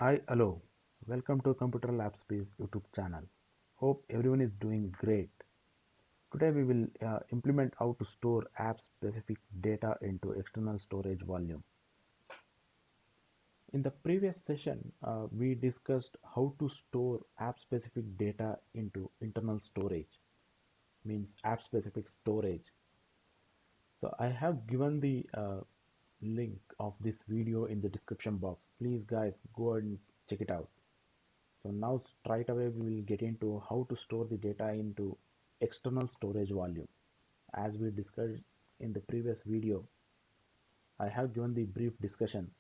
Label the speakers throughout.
Speaker 1: Hi, hello. Welcome to computerlabspace YouTube channel. Hope everyone is doing great. Today we will implement how to store app-specific data into external storage volume. In the previous session, we discussed how to store app-specific data into internal storage, means app-specific storage. So I have given the link of this video in the description box. Please guys go and check it out. So now straight away we will get into how to store the data into external storage volume. As we discussed in the previous video, I have given the brief discussion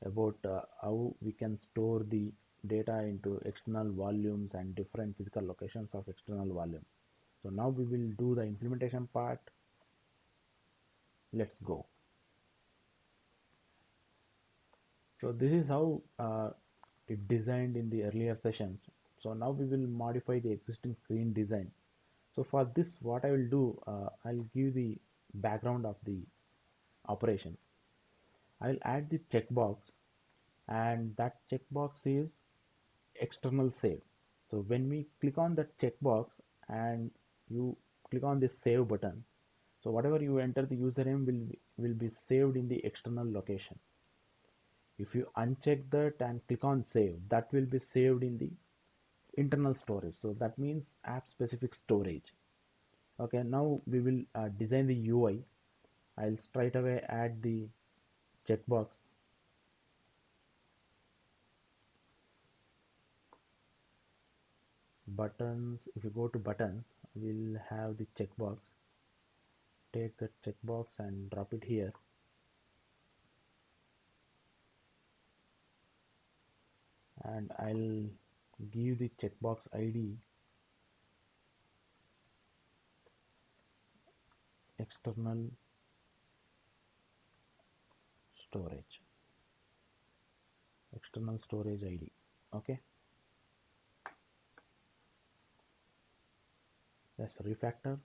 Speaker 1: about how we can store the data into external volumes and different physical locations of external volume. So now we will do the implementation part. Let's go. So this is how it designed in the earlier sessions. So now we will modify the existing screen design. So for this, what I will do, I'll give the background of the operation. I'll add the checkbox, and that checkbox is external save. So when we click on that checkbox and you click on the save button, so whatever you enter the username will be saved in the external location. If you uncheck that and click on save, that will be saved in the internal storage. So that means app specific storage. Okay, now we will design the UI. I'll straight away add the checkbox. Buttons, if you go to buttons, we'll have the checkbox. Take that checkbox and drop it here. And I'll give the checkbox ID external storage. External storage ID. Okay. Let's refactor.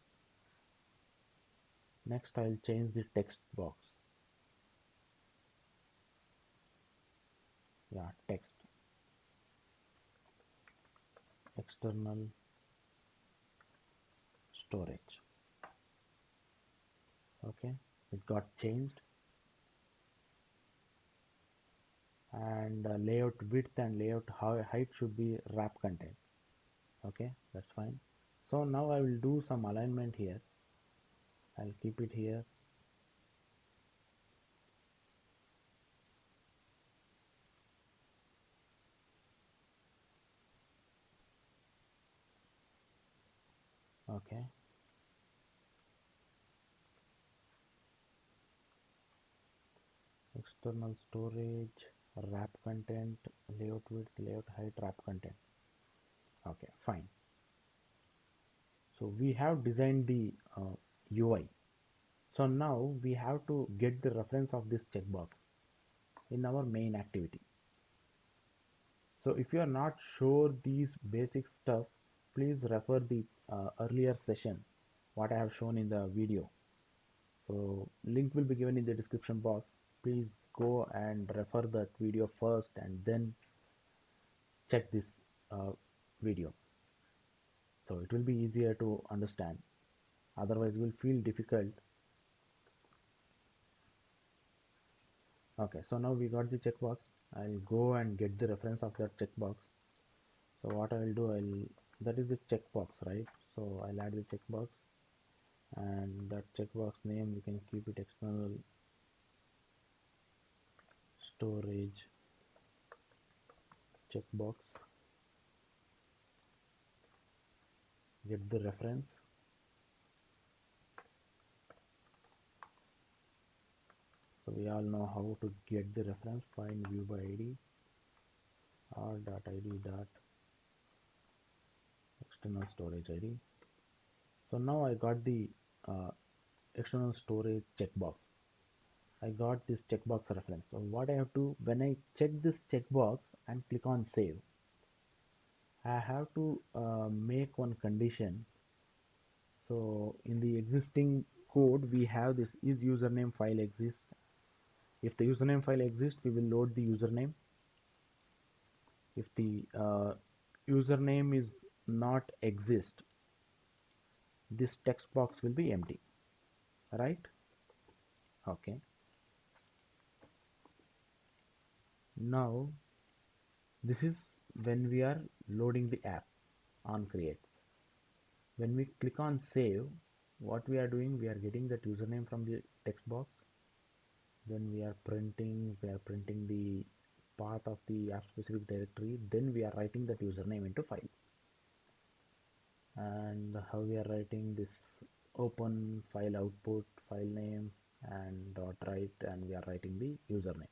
Speaker 1: Next, I'll change the text box. Yeah, text. External storage. Okay, it got changed. And layout width and layout height should be wrap content. Okay, that's fine. So now I will do some alignment here. I'll keep it here. Okay, external storage, wrap content, layout width, layout height, wrap content. Okay, fine. So we have designed the UI. So now we have to get the reference of this checkbox in our main activity. So if you are not sure these basic stuff, please refer the earlier session what I have shown in the video. So link will be given in the description box. Please go and refer that video first and then check this video. So it will be easier to understand. Otherwise, it will feel difficult. Okay, so now we got the checkbox. I'll go and get the reference of that checkbox. So what I will do, that is the checkbox, right? So I'll add the checkbox, and that checkbox name you can keep it external storage checkbox. Get the reference. So we all know how to get the reference. Find view by id or .id dot external storage id. So now I got the external storage checkbox. I got this checkbox reference. So what I have to, when I check this checkbox and click on save, I have to make one condition. So in the existing code we have this is username file exists. If the username file exists, we will load the username. If the username is not exist, this text box will be empty, right? Okay. Now this is when we are loading the app on create. When we click on save, what we are doing, we are getting that username from the text box. Then we are printing the path of the app specific directory. Then we are writing that username into file. And how we are writing this: open file output, file name, and dot write, and we are writing the username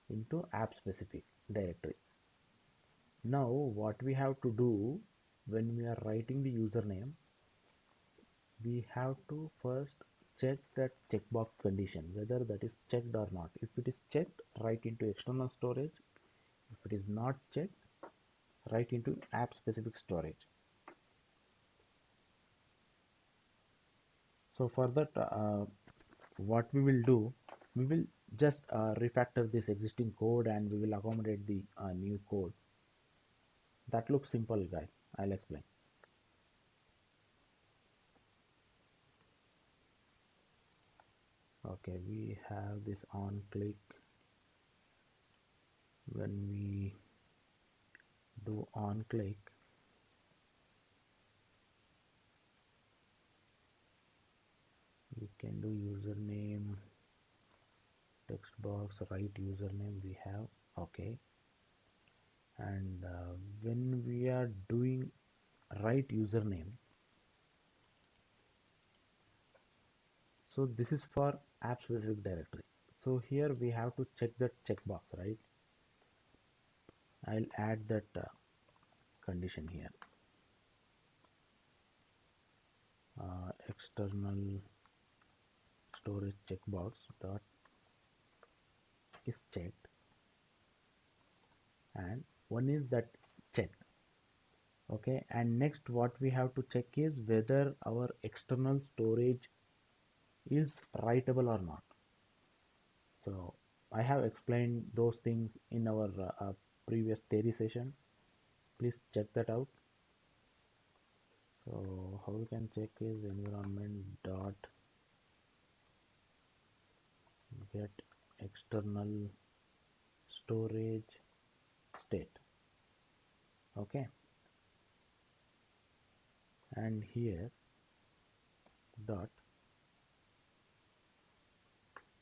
Speaker 1: into app specific directory. Now what we have to do, when we are writing the username, we have to first check that checkbox condition, whether that is checked or not. If it is checked, write into external storage. If it is not checked, write into app specific storage. So for that, what we will do, we will just refactor this existing code and we will accommodate the new code. That looks simple, guys. I'll explain. Okay, we have this on click. When we do on click, we can do username, text box, write username we have. Okay. And when we are doing write username, so this is for app specific directory. So here we have to check that checkbox, right? I'll add that condition here. External storage checkbox dot is checked, and one is that checked. Okay, and next what we have to check is whether our external storage is writable or not. So I have explained those things in our previous theory session. Please check that out. So how we can check is environment dot get external storage state. Okay, and here dot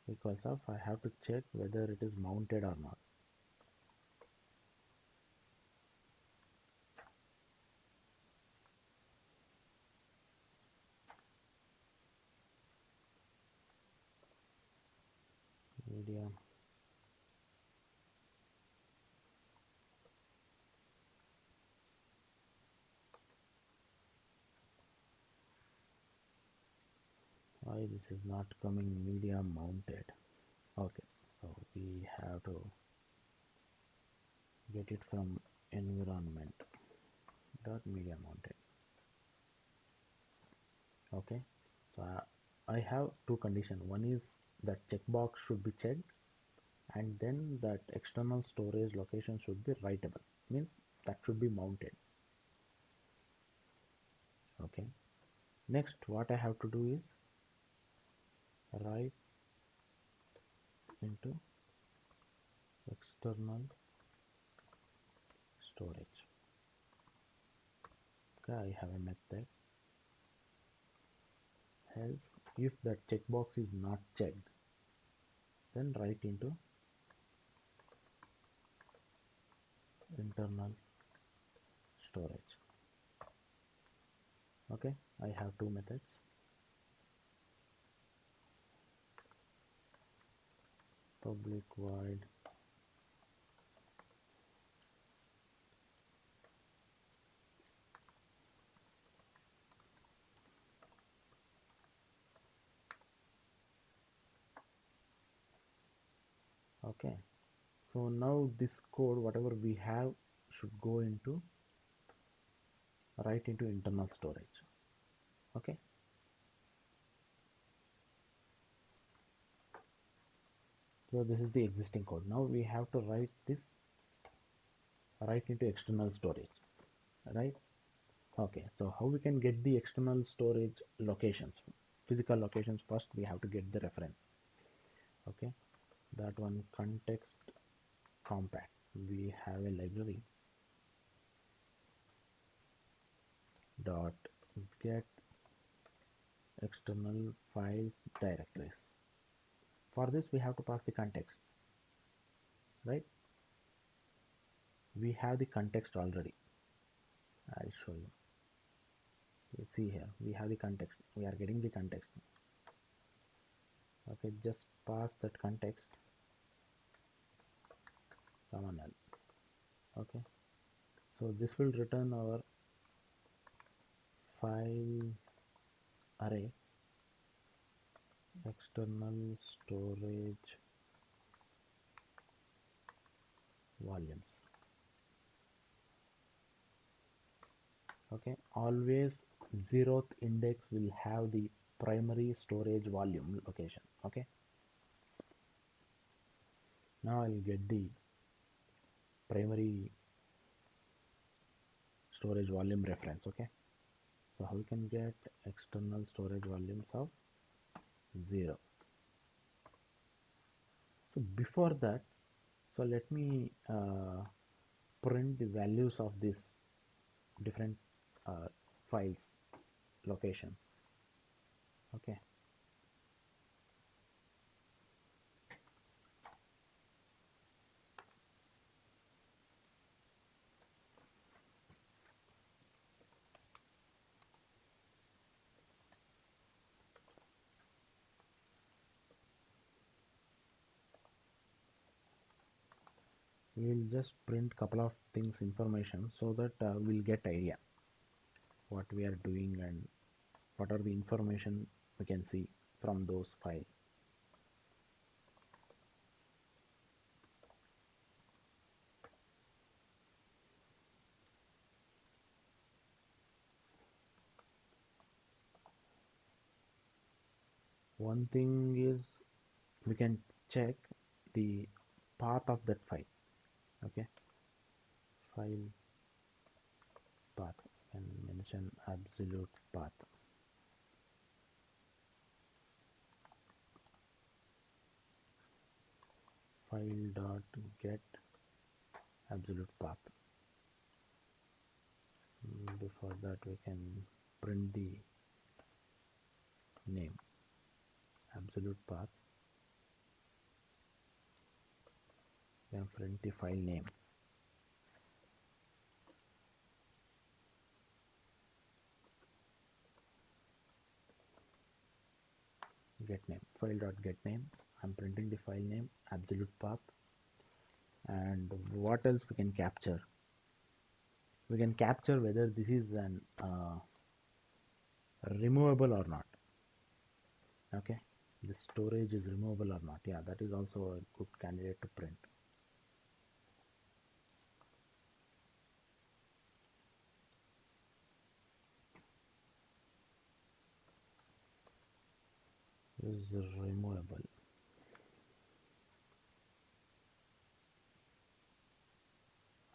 Speaker 1: equals of, I have to check whether it is mounted or not. Media why this is not coming media mounted. Okay, so we have to get it from environment dot media mounted. Okay, so I have two conditions. One is that checkbox should be checked, and then that external storage location should be writable, means that should be mounted. Okay, next what I have to do is write into external storage. Okay, I have a method else. If that checkbox is not checked, then write into internal storage. Okay, I have two methods. Public void okay. So now this code, whatever we have, should go into right into internal storage. Okay, so this is the existing code. Now we have to write this right into external storage, right? Okay, so how we can get the external storage locations, physical locations? First we have to get the reference. Okay, that one context compact. We have a library dot get external files directories. For this we have to pass the context, right? We have the context already. I'll show you. You see here we have the context, we are getting the context. Okay, just pass that context common L. Okay, so this will return our file array external storage volumes. Okay, always zeroth index will have the primary storage volume location. Okay, now I'll get the primary storage volume reference. Okay, so how we can get external storage volumes of 0. So before that, so let me print the values of this different files location. Okay, we'll just print couple of things information so that we'll get idea what we are doing and what are the information we can see from those files. One thing is we can check the path of that file. Okay, file path and mention absolute path. File dot get absolute path. Before that we can print the name absolute path, then print the file name. Get name, file dot get name. I'm printing the file name absolute path. And what else we can capture? We can capture whether this is an removable or not. Okay, the storage is removable or not. Yeah, that is also a good candidate to print. Is removable.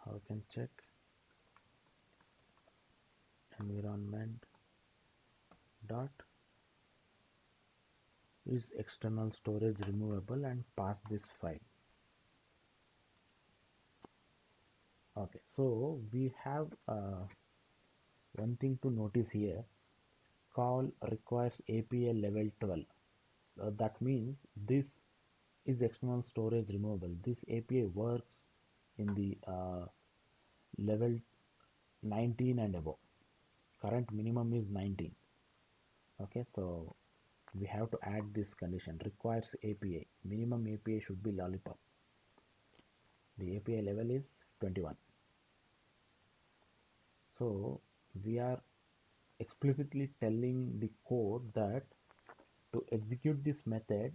Speaker 1: How we can check? Environment dot is external storage removable and pass this file. Okay, so we have one thing to notice here. Call requires API level 12. That means this is external storage removable. This API works in the level 19 and above. Current minimum is 19. Okay, so we have to add this condition. Requires API. Minimum API should be lollipop. The API level is 21. So we are explicitly telling the code that to execute this method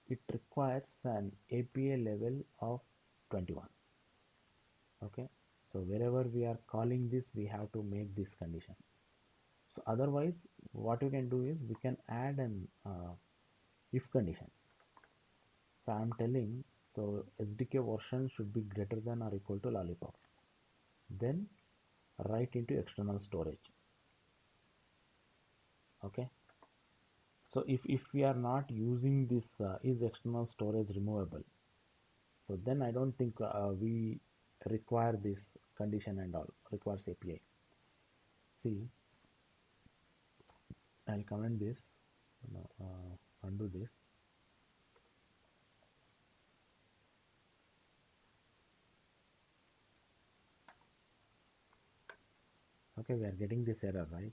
Speaker 1: it requires an API level of 21. Okay, so wherever we are calling this we have to make this condition. So otherwise what we can do is we can add an if condition. So I am telling So SDK version should be greater than or equal to lollipop. Then write into external storage. Okay. So if we are not using this is external storage removable, so then I don't think we require this condition and all requires API. See, I'll comment this, no, undo this. Okay, we are getting this error, right?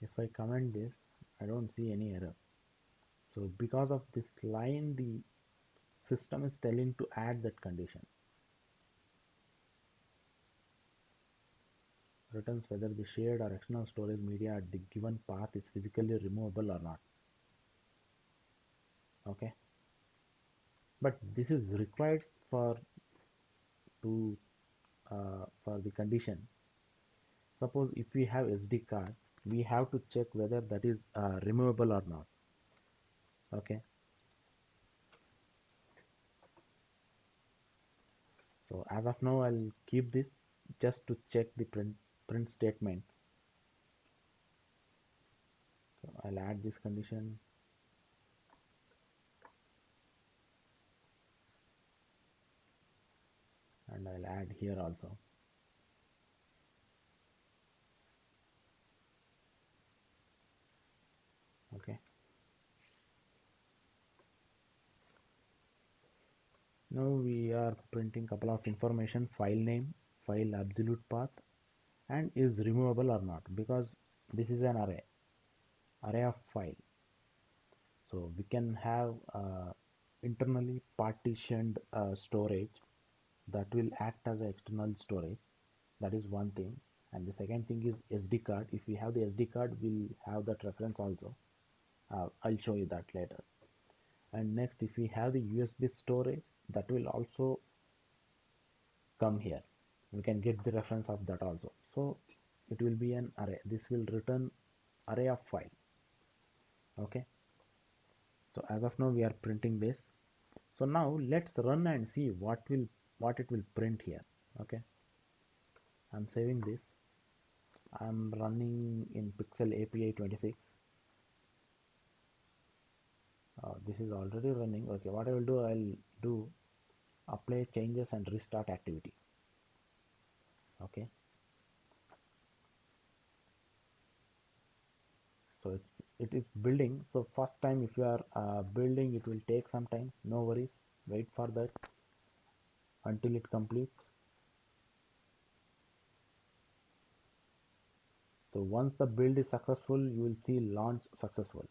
Speaker 1: If I comment this, I don't see any error. So because of this line, the system is telling to add that condition. Returns whether the shared or external storage media at the given path is physically removable or not. Okay, but this is required to for the condition. Suppose if we have SD card, we have to check whether that is removable or not. Okay, so as of now I'll keep this just to check the print statement. So I'll add this condition, and I'll add here also. Okay, now we are printing couple of information: file name, file absolute path, and is removable or not, because this is an array of file. So we can have internally partitioned storage that will act as an external storage. That is one thing. And the second thing is SD card. If we have the SD card, we'll have that reference also. I'll show you that later. And next, if we have the USB storage, that will also come here. We can get the reference of that also. So it will be an array. This will return array of file. Okay. So as of now we are printing this. So now let's run and see what it will print here. Okay. I'm saving this. I'm running in Pixel API 26. This is already running. Okay, what I will do, I'll do apply changes and restart activity. Okay, so it is building. So first time if you are building, it will take some time. No worries, wait for that until it completes. So once the build is successful, you will see launch successful.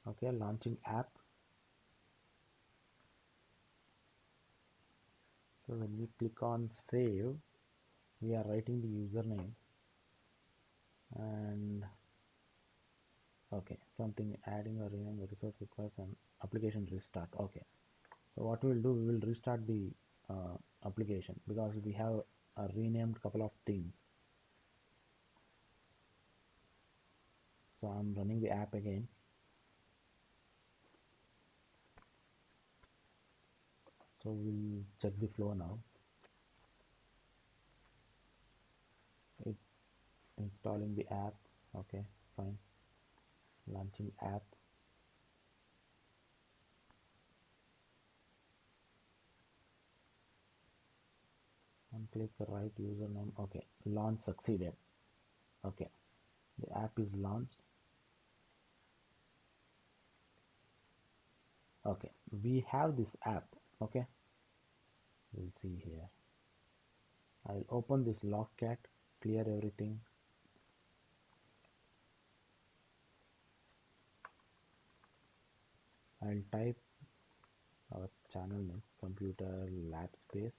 Speaker 1: Okay, launching app. So when we click on save, we are writing the username and okay, something adding or renaming the resource requires an application restart. Okay, so what we will do, we will restart the application because we have renamed couple of things. So I'm running the app again. So we'll check the flow now. It's installing the app. Okay, fine. Launching app. And click the right username. Okay, launch succeeded. Okay, the app is launched. Okay, we have this app. Okay, We'll see here. I'll open this logcat, clear everything. I'll type our channel name, computer lab space,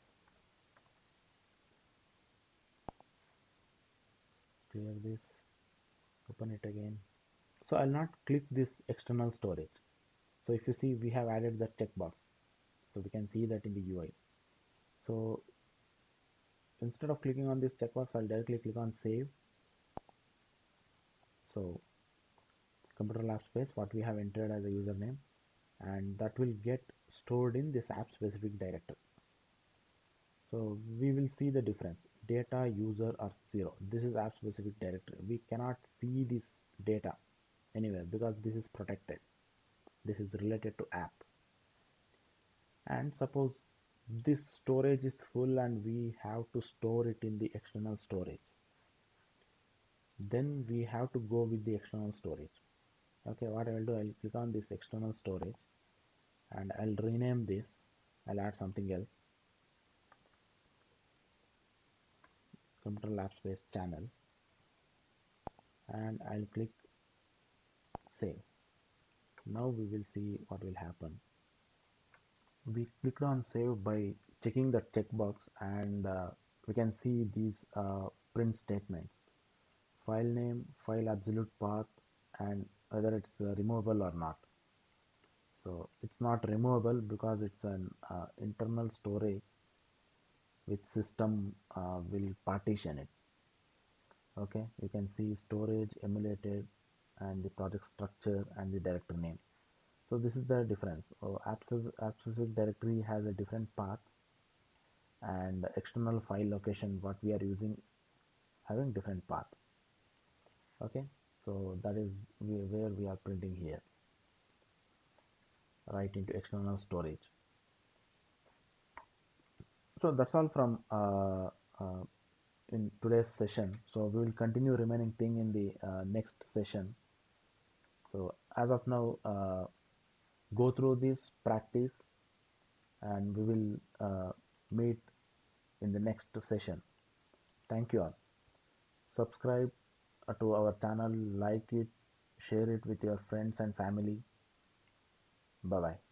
Speaker 1: clear this, open it again. So I'll not click this external storage. So if you see, we have added the checkbox, so we can see that in the UI. So instead of clicking on this checkbox, I'll directly click on save. So computer lab space, what we have entered as a username, and that will get stored in this app specific directory. So we will see the difference. Data user are 0. This is app specific directory. We cannot see this data anywhere because this is protected. This is related to app. And suppose this storage is full and we have to store it in the external storage. Then we have to go with the external storage. Okay, what I will do, I'll click on this external storage and I'll rename this. I'll add something else. Computer lab space channel, and I'll click save. Now we will see what will happen. We clicked on save by checking the checkbox, and we can see these print statements: file name, file absolute path, and whether it's removable or not. So it's not removable because it's an internal storage which system will partition it. Okay, you can see storage, emulated, and the project structure and the directory name. So this is the difference. App specific directory has a different path, and external file location what we are using having different path. Okay, so that is where we are printing here, right into external storage. So that's all from in today's session. So we will continue remaining thing in the next session. So as of now, go through this practice, and we will meet in the next session. Thank you all. Subscribe to our channel, like it, share it with your friends and family. Bye bye.